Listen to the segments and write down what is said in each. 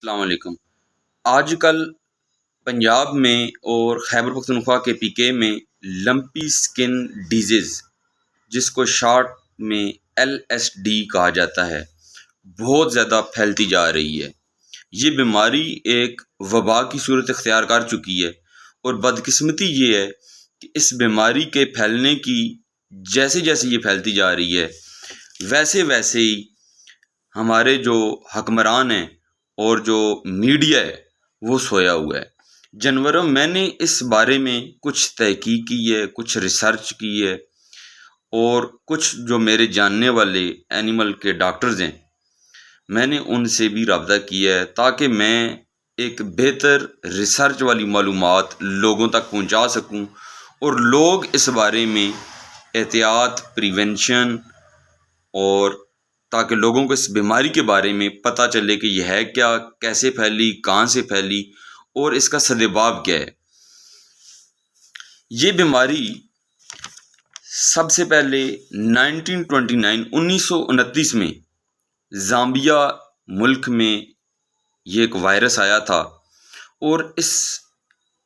السلام علیکم۔ آج کل پنجاب میں اور خیبر پختونخوا کے PK میں لمپی سکن ڈیزیز، جس کو شارٹ میں LSD کہا جاتا ہے، بہت زیادہ پھیلتی جا رہی ہے۔ یہ بیماری ایک وبا کی صورت اختیار کر چکی ہے، اور بدقسمتی یہ ہے کہ اس بیماری کے پھیلنے کی جیسے جیسے یہ پھیلتی جا رہی ہے، ویسے ویسے ہی ہمارے جو حکمران ہیں اور جو میڈیا ہے وہ سویا ہوا ہے۔ جانوروں میں نے اس بارے میں کچھ تحقیق کی ہے، کچھ ریسرچ کی ہے، اور کچھ جو میرے جاننے والے اینیمل کے ڈاکٹرز ہیں میں نے ان سے بھی رابطہ کیا ہے، تاکہ میں ایک بہتر ریسرچ والی معلومات لوگوں تک پہنچا سکوں، اور لوگ اس بارے میں احتیاط، پریونشن، اور تاکہ لوگوں کو اس بیماری کے بارے میں پتہ چلے کہ یہ ہے کیا، کیسے پھیلی، کہاں سے پھیلی، اور اس کا سدباب کیا ہے۔ یہ بیماری سب سے پہلے 1929 میں زامبیا ملک میں یہ ایک وائرس آیا تھا، اور اس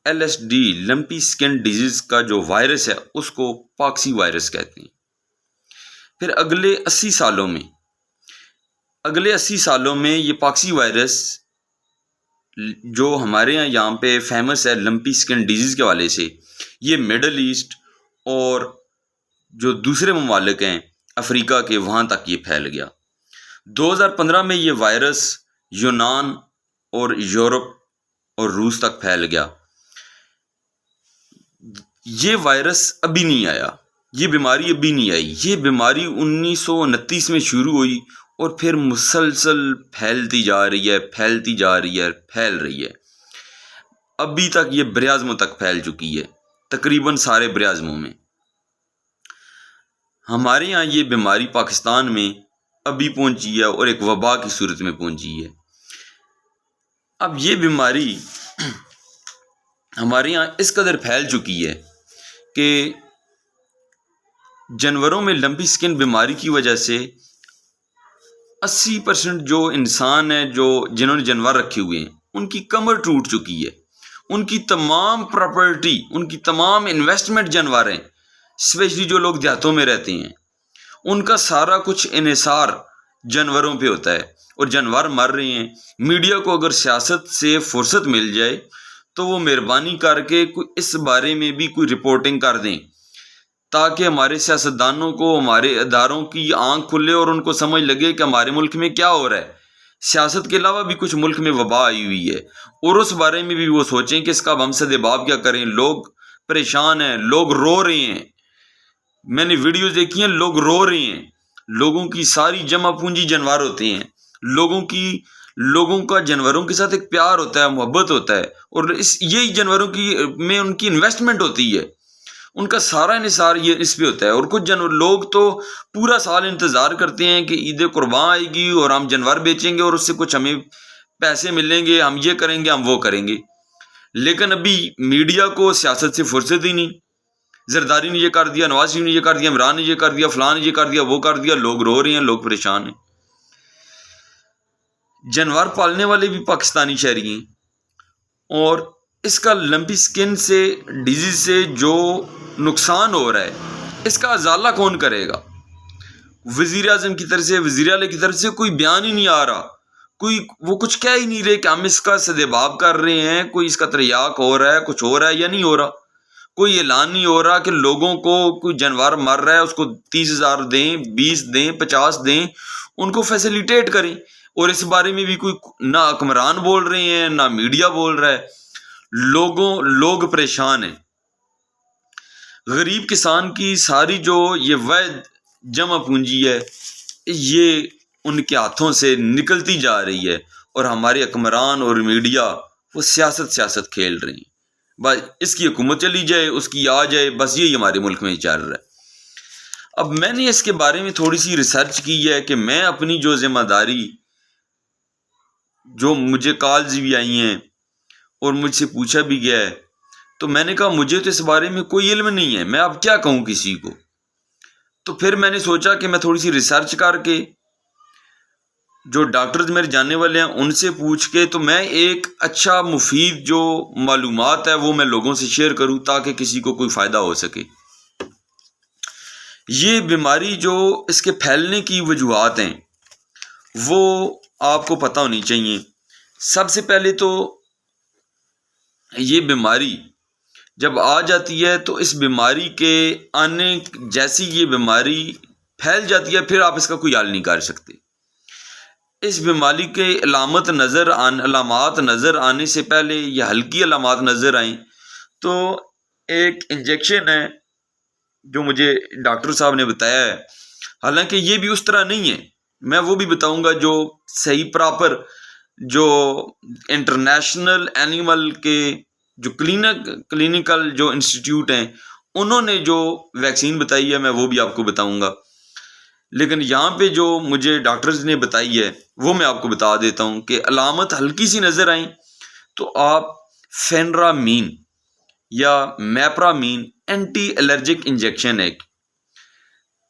LSD لمپی سکن ڈیزیز کا جو وائرس ہے اس کو پاکسی وائرس کہتے ہیں۔ پھر اگلے 80 سالوں میں یہ پاکسی وائرس جو ہمارے یہاں پہ فیمس ہے لمپی سکن ڈیزیز کے والے سے، یہ مڈل ایسٹ اور جو دوسرے ممالک ہیں افریقہ کے، وہاں تک یہ پھیل گیا۔ 2015 میں یہ وائرس یونان اور یورپ اور روس تک پھیل گیا۔ یہ وائرس ابھی نہیں آیا، یہ بیماری ابھی نہیں آئی۔ یہ بیماری 1929 میں شروع ہوئی اور پھر مسلسل پھیلتی جا رہی ہے، پھیل رہی ہے۔ ابھی تک یہ بر اعظموں تک پھیل چکی ہے، تقریباً سارے بر اعظموں میں۔ ہمارے یہاں یہ بیماری پاکستان میں ابھی پہنچی ہے اور ایک وبا کی صورت میں پہنچی ہے۔ اب یہ بیماری ہمارے یہاں اس قدر پھیل چکی ہے کہ جانوروں میں لمپی سکن بیماری کی وجہ سے 80% جو انسان ہیں، جنہوں نے جانور رکھے ہوئے ہیں، ان کی کمر ٹوٹ چکی ہے۔ ان کی تمام پراپرٹی، ان کی تمام انویسٹمنٹ جانور ہیں، اسپیشلی جو لوگ دیہاتوں میں رہتے ہیں، ان کا سارا کچھ انحصار جانوروں پہ ہوتا ہے، اور جانور مر رہے ہیں۔ میڈیا کو اگر سیاست سے فرصت مل جائے تو وہ مہربانی کر کے اس بارے میں بھی کوئی رپورٹنگ کر دیں، تاکہ ہمارے سیاستدانوں کو، ہمارے اداروں کی آنکھ کھلے اور ان کو سمجھ لگے کہ ہمارے ملک میں کیا ہو رہا ہے۔ سیاست کے علاوہ بھی کچھ ملک میں وبا آئی ہوئی ہے، اور اس بارے میں بھی وہ سوچیں کہ اس کا ہم سدباب کیا کریں۔ لوگ پریشان ہیں، لوگ رو رہے ہیں۔ میں نے ویڈیوز دیکھی ہیں، لوگ رو رہے ہیں۔ لوگوں کی ساری جمع پونجی جانور ہوتے ہیں۔ لوگوں کا جانوروں کے ساتھ ایک پیار ہوتا ہے، محبت ہوتا ہے، اور یہی جانوروں میں ان کی انویسٹمنٹ ہوتی ہے، ان کا سارا انحصار یہ اس پہ ہوتا ہے۔ اور کچھ لوگ تو پورا سال انتظار کرتے ہیں کہ عید قربان آئے گی اور ہم جانور بیچیں گے اور اس سے کچھ ہمیں پیسے ملیں گے، ہم یہ کریں گے، ہم وہ کریں گے۔ لیکن ابھی میڈیا کو سیاست سے فرصت ہی نہیں۔ زرداری نے یہ کر دیا، نواز شریف نے یہ کر دیا، عمران نے یہ کر دیا، فلاں نے یہ کر دیا، وہ کر دیا۔ لوگ رو رہے ہیں، لوگ پریشان ہیں۔ جانور پالنے والے بھی پاکستانی شہری ہیں، اور اس کا لمپی سکن سے ڈیزیز سے جو نقصان ہو رہا ہے، اس کا ازالہ کون کرے گا؟ وزیر اعظم کی طرف سے، وزیر اعلیٰ کی طرف سے کوئی بیان ہی نہیں آ رہا، وہ کچھ کہہ ہی نہیں رہے کہ ہم اس کا سدباب کر رہے ہیں، کوئی اس کا تریاق ہو رہا ہے، کچھ ہو رہا ہے یا نہیں ہو رہا۔ کوئی اعلان نہیں ہو رہا کہ لوگوں کو کوئی جانور مر رہا ہے اس کو 30,000 دیں، 20 دیں، 50 دیں، ان کو فیسیلیٹیٹ کریں۔ اور اس بارے میں بھی کوئی نہ حکمران بول رہے ہیں، نہ میڈیا بول رہا ہے۔ لوگ پریشان ہیں۔ غریب کسان کی ساری جو یہ واحد جمع پونجی ہے، یہ ان کے ہاتھوں سے نکلتی جا رہی ہے، اور ہمارے حکمران اور میڈیا وہ سیاست کھیل رہے ہیں۔ بس اس کی حکومت چلی جائے، اس کی آ جائے، بس یہی ہمارے ملک میں چل رہا ہے۔ اب میں نے اس کے بارے میں تھوڑی سی ریسرچ کی ہے کہ میں اپنی جو ذمہ داری، جو مجھے کالز بھی آئی ہیں اور مجھ سے پوچھا بھی گیا ہے، تو میں نے کہا مجھے تو اس بارے میں کوئی علم نہیں ہے، میں اب کیا کہوں کسی کو۔ تو پھر میں نے سوچا کہ میں تھوڑی سی ریسرچ کر کے جو ڈاکٹرز میرے جاننے والے ہیں ان سے پوچھ کے تو میں ایک اچھا مفید جو معلومات ہے وہ میں لوگوں سے شیئر کروں تاکہ کسی کو کوئی فائدہ ہو سکے۔ یہ بیماری جو اس کے پھیلنے کی وجوہات ہیں وہ آپ کو پتہ ہونی چاہیے۔ سب سے پہلے تو یہ بیماری جب آ جاتی ہے تو اس بیماری کے آنے جیسی یہ بیماری پھیل جاتی ہے پھر آپ اس کا کوئی حل نہیں کر سکتے۔ اس بیماری کے علامات نظر آنے سے پہلے یا ہلکی علامات نظر آئیں تو ایک انجیکشن ہے جو مجھے ڈاکٹر صاحب نے بتایا ہے، حالانکہ یہ بھی اس طرح نہیں ہے، میں وہ بھی بتاؤں گا جو صحیح پراپر جو انٹرنیشنل اینیمل کے جو کلینیکل جو انسٹیٹیوٹ ہیں انہوں نے جو ویکسین بتائی ہے میں وہ بھی آپ کو بتاؤں گا، لیکن یہاں پہ جو مجھے ڈاکٹرز نے بتائی ہے وہ میں آپ کو بتا دیتا ہوں کہ علامت ہلکی سی نظر آئیں تو آپ فینرامین یا میپرامین اینٹی الرجک انجیکشن ہے،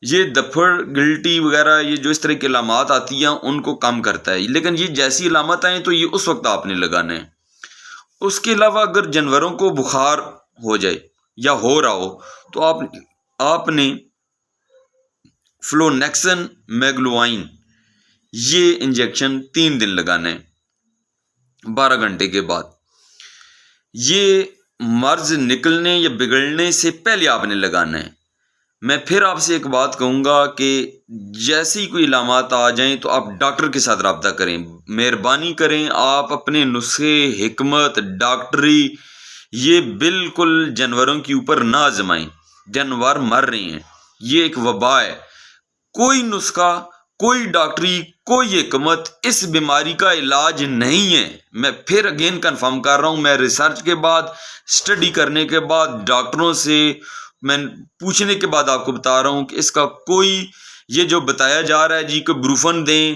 یہ دفڑ گلٹی وغیرہ یہ جو اس طرح کی علامات آتی ہیں ان کو کم کرتا ہے، لیکن یہ جیسی علامات آئیں تو یہ اس وقت آپ نے لگانا ہے۔ اس کے علاوہ اگر جانوروں کو بخار ہو جائے یا ہو رہا ہو تو آپ نے فلونیکسن میگلوائن یہ انجیکشن 3 دن لگانا ہے 12 گھنٹے کے بعد۔ یہ مرض نکلنے یا بگڑنے سے پہلے آپ نے لگانا ہے۔ میں پھر آپ سے ایک بات کہوں گا کہ جیسی کوئی علامات آ جائیں تو آپ ڈاکٹر کے ساتھ رابطہ کریں، مہربانی کریں آپ اپنے نسخے حکمت ڈاکٹری یہ بالکل جانوروں کے اوپر نہ آزمائیں، جانور مر رہے ہیں، یہ ایک وبا ہے۔ کوئی نسخہ کوئی ڈاکٹری کوئی حکمت اس بیماری کا علاج نہیں ہے، میں پھر اگین کنفرم کر رہا ہوں، میں ریسرچ کے بعد اسٹڈی کرنے کے بعد ڈاکٹروں سے میں پوچھنے کے بعد آپ کو بتا رہا ہوں کہ اس کا کوئی یہ جو بتایا جا رہا ہے جی کہ بروفن دیں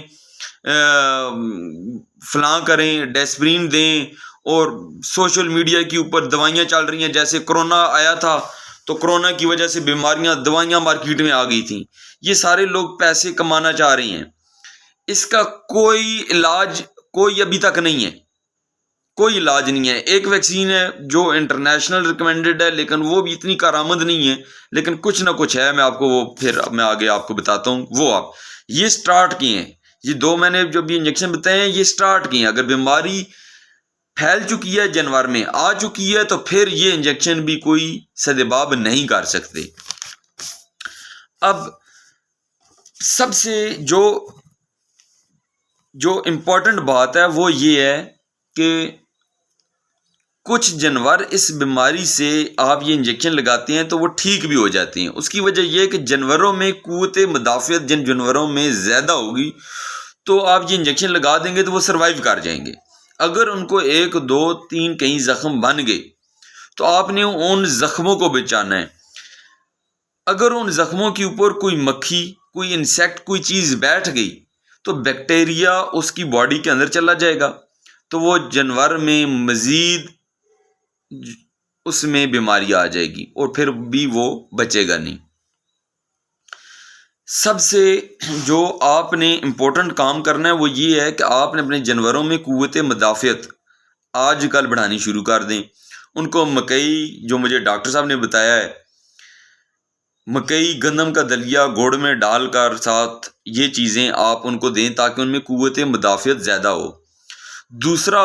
فلاں کریں ڈیسپرین دیں اور سوشل میڈیا کے اوپر دوائیاں چل رہی ہیں، جیسے کرونا آیا تھا تو کرونا کی وجہ سے دوائیاں مارکیٹ میں آ گئی تھیں، یہ سارے لوگ پیسے کمانا چاہ رہے ہیں، اس کا کوئی علاج کوئی ابھی تک نہیں ہے، کوئی علاج نہیں ہے۔ ایک ویکسین ہے جو انٹرنیشنل ریکمینڈڈ ہے لیکن وہ بھی اتنی کارآمد نہیں ہے، لیکن کچھ نہ کچھ ہے، میں آپ کو وہ پھر میں آگے آپ کو بتاتا ہوں۔ وہ آپ یہ سٹارٹ کیے ہیں، یہ 2 میں نے جو بھی انجیکشن بتائے ہیں یہ سٹارٹ کیے ہیں، اگر بیماری پھیل چکی ہے جانور میں آ چکی ہے تو پھر یہ انجیکشن بھی کوئی سدباب نہیں کر سکتے۔ اب سب سے جو امپورٹنٹ بات ہے وہ یہ ہے کہ کچھ جانور اس بیماری سے آپ یہ انجیکشن لگاتے ہیں تو وہ ٹھیک بھی ہو جاتے ہیں۔ اس کی وجہ یہ ہے کہ جانوروں میں قوت مدافعت جن جانوروں میں زیادہ ہوگی تو آپ یہ انجیکشن لگا دیں گے تو وہ سروائیو کر جائیں گے۔ اگر ان کو 1 2 3 کہیں زخم بن گئے تو آپ نے ان زخموں کو بچانا ہے۔ اگر ان زخموں کے اوپر کوئی مکھی کوئی انسیکٹ کوئی چیز بیٹھ گئی تو بیکٹیریا اس کی باڈی کے اندر چلا جائے گا تو وہ جانور میں مزید اس میں بیماری آ جائے گی اور پھر بھی وہ بچے گا نہیں۔ سب سے جو آپ نے امپورٹنٹ کام کرنا ہے وہ یہ ہے کہ آپ نے اپنے جانوروں میں قوت مدافعت آج کل بڑھانی شروع کر دیں۔ ان کو مکئی جو مجھے ڈاکٹر صاحب نے بتایا ہے، مکئی گندم کا دلیا گڑ میں ڈال کر ساتھ یہ چیزیں آپ ان کو دیں تاکہ ان میں قوت مدافعت زیادہ ہو۔ دوسرا،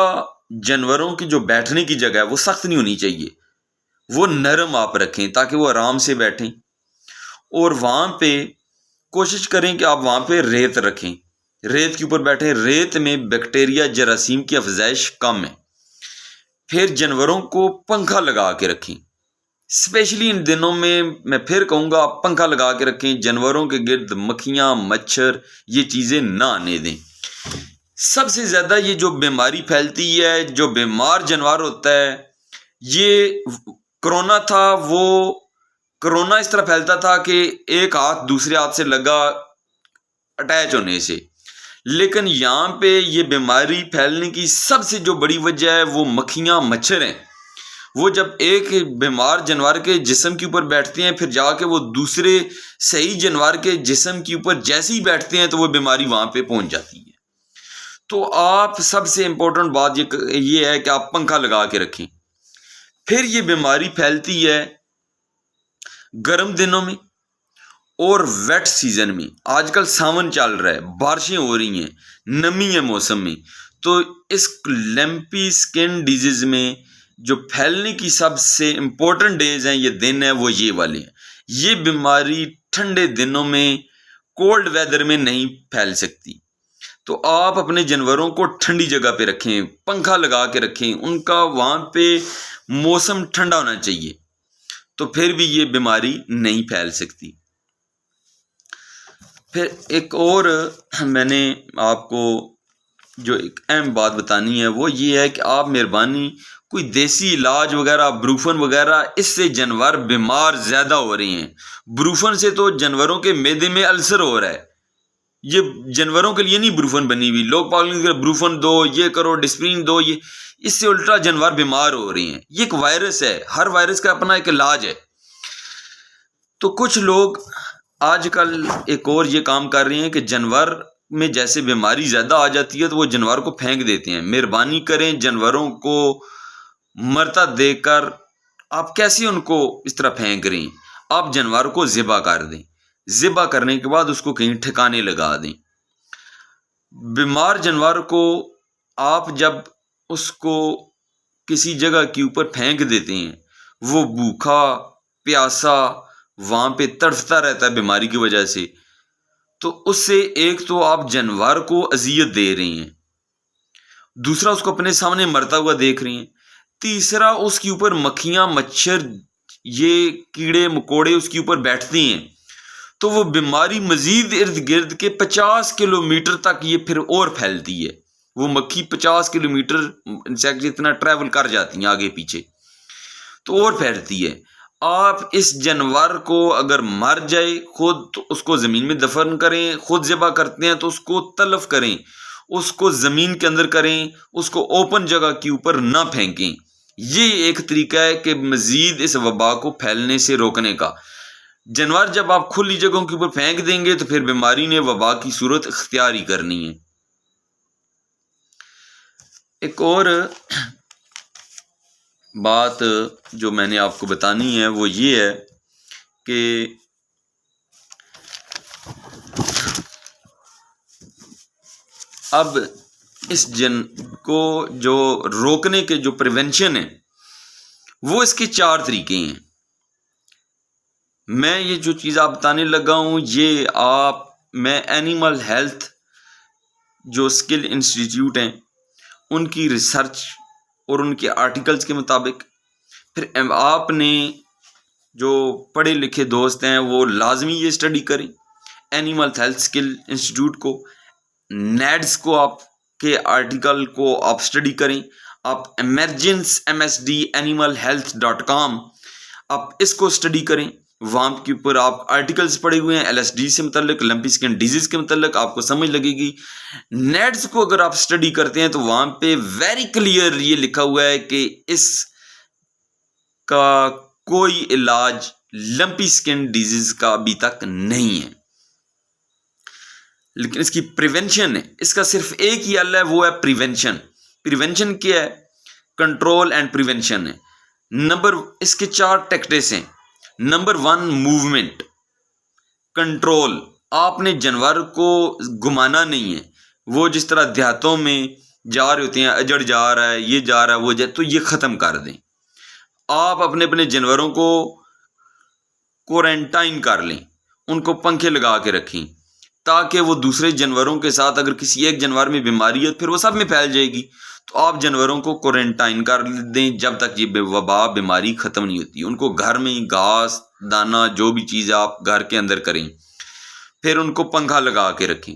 جانوروں کی جو بیٹھنے کی جگہ ہے وہ سخت نہیں ہونی چاہیے، وہ نرم آپ رکھیں تاکہ وہ آرام سے بیٹھیں، اور وہاں پہ کوشش کریں کہ آپ وہاں پہ ریت رکھیں، ریت کے اوپر بیٹھیں، ریت میں بیکٹیریا جراثیم کی افزائش کم ہے۔ پھر جانوروں کو پنکھا لگا کے رکھیں، اسپیشلی ان دنوں میں پھر کہوں گا آپ پنکھا لگا کے رکھیں، جانوروں کے گرد مکھیاں مچھر یہ چیزیں نہ آنے دیں۔ سب سے زیادہ یہ جو بیماری پھیلتی ہے جو بیمار جانور ہوتا ہے، یہ کرونا تھا، وہ کرونا اس طرح پھیلتا تھا کہ ایک ہاتھ دوسرے ہاتھ سے لگا اٹیچ ہونے سے، لیکن یہاں پہ یہ بیماری پھیلنے کی سب سے جو بڑی وجہ ہے وہ مکھیاں مچھر ہیں۔ وہ جب ایک بیمار جانور کے جسم کے اوپر بیٹھتے ہیں پھر جا کے وہ دوسرے صحیح جانور کے جسم کے اوپر جیسے ہی بیٹھتے ہیں تو وہ بیماری وہاں پہ پہنچ جاتی ہے۔ تو آپ سب سے امپورٹنٹ بات یہ ہے کہ آپ پنکھا لگا کے رکھیں. پھر یہ بیماری پھیلتی ہے گرم دنوں میں اور ویٹ سیزن میں. آج کل ساون چل رہا ہے، بارشیں ہو رہی ہیں، نمی ہے موسم میں، تو اس لمپی سکن ڈیزیز میں جو پھیلنے کی سب سے امپورٹنٹ ڈیز ہیں، یہ دن ہیں، وہ یہ والے ہیں. یہ بیماری ٹھنڈے دنوں میں کولڈ ویدر میں نہیں پھیل سکتی. تو آپ اپنے جانوروں کو ٹھنڈی جگہ پہ رکھیں، پنکھا لگا کے رکھیں، ان کا وہاں پہ موسم ٹھنڈا ہونا چاہیے، تو پھر بھی یہ بیماری نہیں پھیل سکتی. پھر ایک اور میں نے آپ کو جو ایک اہم بات بتانی ہے وہ یہ ہے کہ آپ مہربانی کوئی دیسی علاج وغیرہ، بروفن وغیرہ، اس سے جانور بیمار زیادہ ہو رہے ہیں. بروفن سے تو جانوروں کے معدے میں السر ہو رہا ہے. یہ جانوروں کے لیے نہیں بروفن بنی ہوئی. لوگ پاگل بروفن دو، یہ کرو، ڈسپرین دو، یہ اس سے الٹا جانور بیمار ہو رہے ہیں. یہ ایک وائرس ہے، ہر وائرس کا اپنا ایک علاج ہے. تو کچھ لوگ آج کل ایک اور یہ کام کر رہے ہیں کہ جانور میں جیسے بیماری زیادہ آ جاتی ہے تو وہ جانور کو پھینک دیتے ہیں. مہربانی کریں، جانوروں کو مرتا دیکھ کر آپ کیسے ان کو اس طرح پھینک رہے ہیں؟ آپ جانور کو ذبح کر دیں. ذبح کرنے کے بعد اس کو کہیں ٹھکانے لگا دیں. بیمار جانور کو آپ جب اس کو کسی جگہ کے اوپر پھینک دیتے ہیں، وہ بھوکا پیاسا وہاں پہ تڑفتا رہتا ہے بیماری کی وجہ سے، تو اس سے ایک تو آپ جانور کو اذیت دے رہے ہیں، دوسرا اس کو اپنے سامنے مرتا ہوا دیکھ رہے ہیں، تیسرا اس کے اوپر مکھیاں، مچھر، یہ کیڑے مکوڑے اس کے اوپر بیٹھتے ہیں، تو وہ بیماری مزید ارد گرد کے 50 کلومیٹر تک یہ پھر اور پھیلتی ہے. وہ مکھی 50 کلومیٹر انسیکٹ اتنا ٹریول کر جاتی ہیں آگے پیچھے، تو اور پھیلتی ہے. آپ اس جانور کو اگر مر جائے خود تو اس کو زمین میں دفن کریں، خود ذبح کرتے ہیں تو اس کو تلف کریں، اس کو زمین کے اندر کریں، اس کو اوپن جگہ کے اوپر نہ پھینکیں. یہ ایک طریقہ ہے کہ مزید اس وبا کو پھیلنے سے روکنے کا. جانور جب آپ کھلی جگہوں کے اوپر پھینک دیں گے تو پھر بیماری نے وبا کی صورت اختیار ہی کرنی ہے. ایک اور بات جو میں نے آپ کو بتانی ہے وہ یہ ہے کہ اب اس جن کو جو روکنے کے جو پریونشن ہے وہ اس کے 4 طریقے ہیں. میں یہ جو چیز آپ بتانے لگا ہوں یہ میں اینیمل ہیلتھ جو اسکل انسٹیٹیوٹ ہیں ان کی ریسرچ اور ان کے آرٹیکلز کے مطابق، پھر آپ نے جو پڑھے لکھے دوست ہیں وہ لازمی یہ اسٹڈی کریں. اینیمل ہیلتھ اسکل انسٹیٹیوٹ کو، نیڈس کو، آپ کے آرٹیکل کو آپ اسٹڈی کریں. آپ ایمرجنس MSD@animalhealth.com آپ اس کو اسٹڈی کریں. وہاں کے اوپر آپ آرٹیکلز پڑھے ہوئے ہیں LSD سے متعلق، لمپی سکن ڈیزیز کے متعلق، آپ کو سمجھ لگے گی. نیڈس کو اگر آپ اسٹڈی کرتے ہیں تو وہاں پہ ویری کلیئر یہ لکھا ہوا ہے کہ اس کا کوئی علاج لمپی سکن ڈیزیز کا ابھی تک نہیں ہے، لیکن اس کی پریونشن ہے. اس کا صرف ایک ہی حل ہے، وہ ہے پریونشن. پریونشن کیا ہے؟ کنٹرول اینڈ پریونشن ہے. اس کے 4 ٹیکٹکس ہیں. Number 1 movement, control. آپ نے جانور کو گھمانا نہیں ہے. وہ جس طرح دیہاتوں میں جا رہے ہوتے ہیں، اجڑ جا رہا ہے، یہ جا رہا ہے، وہ تو یہ ختم کر دیں. آپ اپنے جانوروں کو کوارنٹائن کر لیں، ان کو پنکھے لگا کے رکھیں تاکہ وہ دوسرے جانوروں کے ساتھ، اگر کسی ایک جانور میں بیماری ہے پھر وہ سب میں پھیل جائے گی. تو آپ جانوروں کو کوارنٹائن کر دیں جب تک یہ وبا بیماری ختم نہیں ہوتی. ان کو گھر میں ہی گھاس دانا جو بھی چیز آپ گھر کے اندر کریں، پھر ان کو پنکھا لگا کے رکھیں.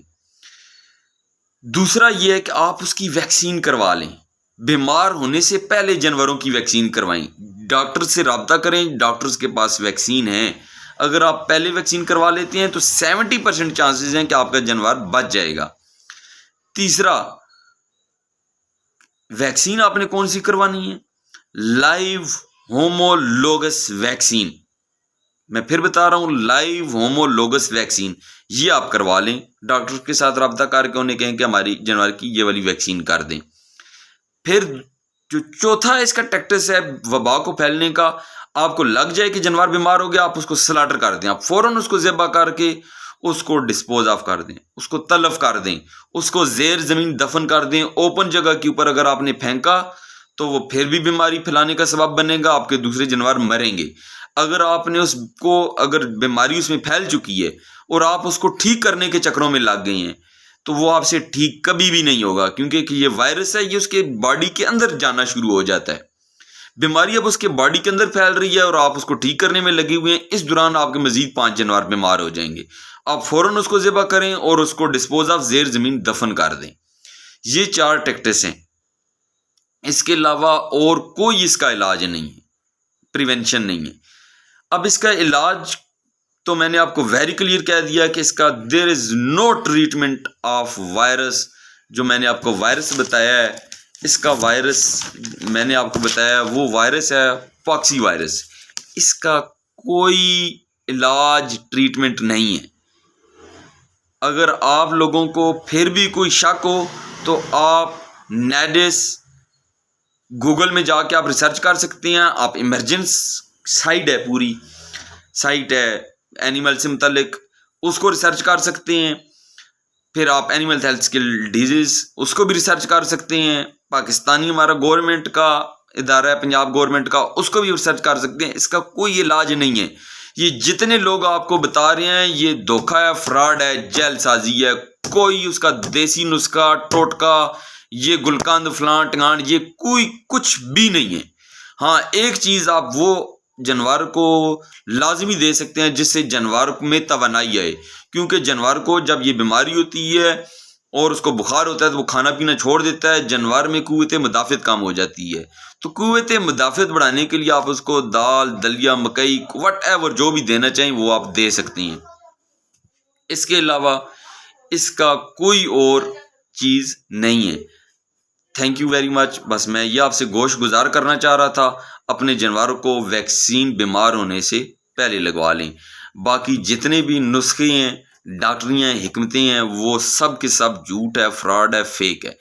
دوسرا یہ ہے کہ آپ اس کی ویکسین کروا لیں. بیمار ہونے سے پہلے جانوروں کی ویکسین کروائیں. ڈاکٹر سے رابطہ کریں، ڈاکٹرز کے پاس ویکسین ہے. اگر آپ پہلے ویکسین کروا لیتے ہیں تو 70% چانسز ہیں کہ آپ کا جانور بچ جائے گا. تیسرا، ویکسین آپ نے کون سی کروانی ہے؟ Live homologous vaccine. میں پھر بتا رہا ہوں، لائیو ہومولوگس ویکسین یہ آپ کروا لیں، ڈاکٹر کے ساتھ رابطہ کر کے انہیں کہیں کہ ہماری جانور کی یہ والی ویکسین کر دیں۔ پھر جو چوتھا اس کا ٹیکٹس ہے وبا کو پھیلنے کا، آپ کو لگ جائے کہ جانور بیمار ہو گیا، آپ اس کو سلاٹر کر دیں، آپ فوراً اس کو ذبح کر کے اس کو ڈسپوز آف کر دیں، اس کو تلف کر دیں، اس کو زیر زمین دفن کر دیں۔ اوپن جگہ کے اوپر اگر آپ نے پھینکا تو وہ پھر بھی بیماری پھیلانے کا سبب بنے گا، آپ کے دوسرے جانور مریں گے۔ اگر آپ نے اس کو، اگر بیماری اس میں پھیل چکی ہے اور آپ اس کو ٹھیک کرنے کے چکروں میں لگ گئے ہیں تو وہ آپ سے ٹھیک کبھی بھی نہیں ہوگا، کیونکہ کہ یہ وائرس ہے، یہ اس کے باڈی کے اندر جانا شروع ہو جاتا ہے۔ بیماری اب اس کے باڈی کے اندر پھیل رہی ہے اور آپ اس کو ٹھیک کرنے میں لگے ہوئے ہیں، اس دوران آپ کے مزید 5 جانور بیمار ہو جائیں گے۔ آپ فوراً اس کو ذبح کریں اور اس کو ڈسپوز آف زیر زمین دفن کر دیں۔ یہ 4 ٹیکٹس ہیں، اس کے علاوہ اور کوئی اس کا علاج نہیں ہے، پریونشن نہیں ہے۔ اب اس کا علاج تو میں نے آپ کو ویری کلیئر کہہ دیا کہ اس کا دیر از نو ٹریٹمنٹ آف وائرس۔ جو میں نے آپ کو وائرس بتایا ہے، اس کا وائرس میں نے آپ کو بتایا وہ وائرس ہے پاکسی وائرس، اس کا کوئی علاج ٹریٹمنٹ نہیں ہے۔ اگر آپ لوگوں کو پھر بھی کوئی شک ہو تو آپ نیڈس گوگل میں جا کے آپ ریسرچ کر سکتے ہیں، آپ ایمرجنس سائٹ ہے، پوری سائٹ ہے اینیمل سے متعلق، اس کو ریسرچ کر سکتے ہیں۔ پھر آپ اینیمل ہیلتھ اسکل ڈیزیز اس کو بھی ریسرچ کر سکتے ہیں، پاکستانی ہمارا گورنمنٹ کا ادارہ ہے، پنجاب گورنمنٹ کا، اس کو بھی ریسرچ کر سکتے ہیں۔ اس کا کوئی علاج نہیں ہے۔ یہ جتنے لوگ آپ کو بتا رہے ہیں یہ دھوکہ ہے، فراڈ ہے، جیل سازی ہے، کوئی اس کا دیسی نسخہ ٹوٹکا، یہ گلقند فلاں ٹنگان، یہ کوئی کچھ بھی نہیں ہے۔ ہاں ایک چیز آپ وہ جانور کو لازمی دے سکتے ہیں جس سے جانور میں توانائی آئے، کیونکہ جانور کو جب یہ بیماری ہوتی ہے اور اس کو بخار ہوتا ہے تو وہ کھانا پینا چھوڑ دیتا ہے، جانور میں قوت مدافعت کم ہو جاتی ہے۔ تو قوت مدافعت بڑھانے کے لیے آپ اس کو دال، دلیا، مکئی، وٹ ایور جو بھی دینا چاہیں وہ آپ دے سکتے ہیں۔ اس کے علاوہ اس کا کوئی اور چیز نہیں ہے۔ Thank you very much. بس میں یہ آپ سے گوش گزار کرنا چاہ رہا تھا، اپنے جانوروں کو ویکسین بیمار ہونے سے پہلے لگوا لیں۔ باقی جتنے بھی نسخے ہیں، ڈاکٹریاں حکمتیں ہیں، وہ سب کے سب جھوٹ ہے، فراڈ ہے، فیک ہے۔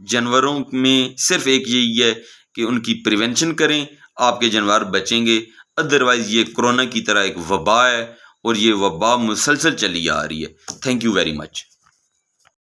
جانوروں میں صرف ایک یہی ہے کہ ان کی پریونشن کریں، آپ کے جانور بچیں گے۔ ادروائز یہ کرونا کی طرح ایک وبا ہے اور یہ وبا مسلسل چلی آ رہی ہے۔ Thank you very much.